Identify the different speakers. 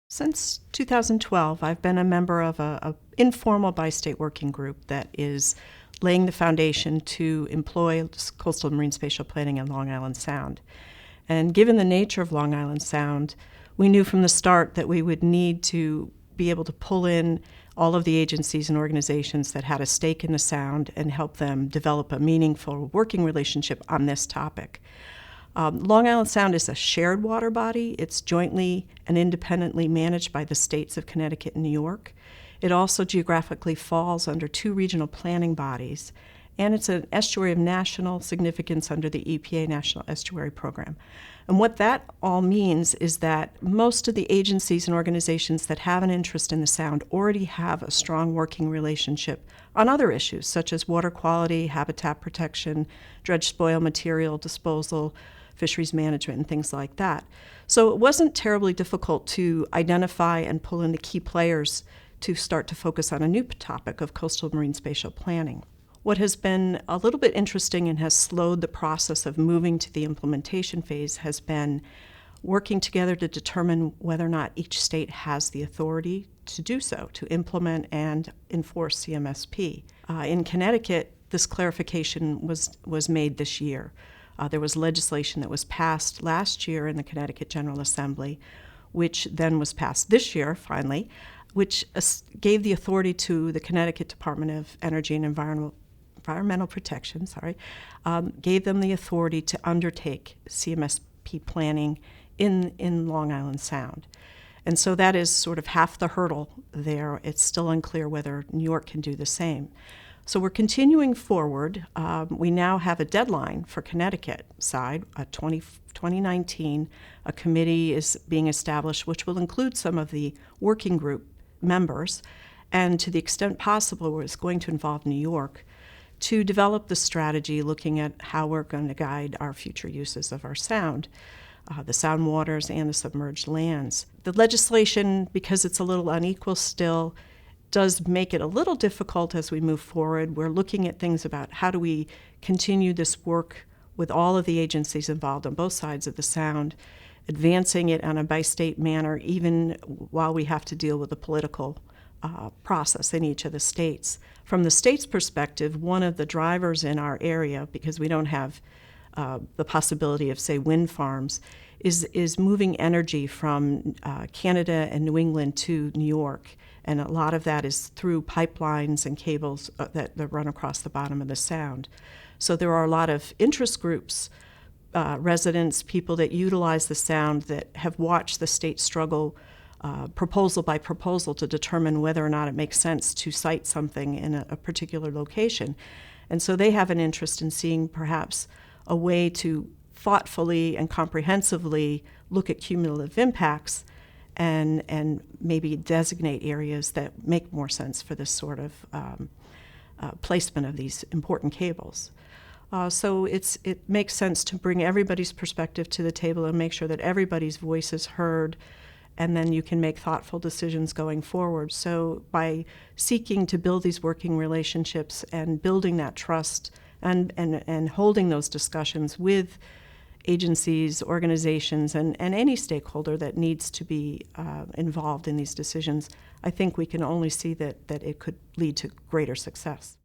Speaker 1: Since 2012, I've been a member of a informal bi-state working group that is laying the foundation to employ coastal marine spatial planning in Long Island Sound. And given the nature of Long Island Sound, we knew from the start that we would need to be able to pull in all of the agencies and organizations that had a stake in the Sound and help them develop a meaningful working relationship on this topic. Long Island Sound is a shared water body. It's jointly and independently managed by the states of Connecticut and New York. It also geographically falls under two regional planning bodies, and it's an estuary of national significance under the EPA National Estuary Program. And what that all means is that most of the agencies and organizations that have an interest in the Sound already have a strong working relationship on other issues, such as water quality, habitat protection, dredge spoil material disposal, fisheries management, and things like that. So it wasn't terribly difficult to identify and pull in the key players to start to focus on a new topic of coastal marine spatial planning. What has been a little bit interesting and has slowed the process of moving to the implementation phase has been working together to determine whether or not each state has the authority to do so, to implement and enforce CMSP. In Connecticut, this clarification was made this year. There was legislation that was passed last year in the Connecticut General Assembly, which then was passed this year, finally, which gave the authority to the Connecticut Department of Energy and Environmental Protection, gave them the authority to undertake CMSP planning in Long Island Sound. And so that is sort of half the hurdle there. It's still unclear whether New York can do the same. So we're continuing forward. We now have a deadline for Connecticut side, 2019. A committee is being established, which will include some of the working group members, and to the extent possible, it's going to involve New York, to develop the strategy looking at how we're going to guide our future uses of our Sound, the Sound waters and the submerged lands. The legislation, because it's a little unequal still, does make it a little difficult as we move forward. We're looking at things about how do we continue this work with all of the agencies involved on both sides of the Sound, advancing it on a bi-state manner, even while we have to deal with the political process in each of the states. From the state's perspective, one of the drivers in our area, because we don't have the possibility of, say, wind farms, is moving energy from Canada and New England to New York. And a lot of that is through pipelines and cables that run across the bottom of the Sound. So there are a lot of interest groups, residents, people that utilize the Sound that have watched the state struggle proposal by proposal to determine whether or not it makes sense to site something in a particular location. And so they have an interest in seeing perhaps a way to thoughtfully and comprehensively look at cumulative impacts and maybe designate areas that make more sense for this sort of placement of these important cables. So it makes sense to bring everybody's perspective to the table and make sure that everybody's voice is heard, and then you can make thoughtful decisions going forward. So by seeking to build these working relationships and building that trust and holding those discussions with agencies, organizations, and any stakeholder that needs to be involved in these decisions, I think we can only see that it could lead to greater success.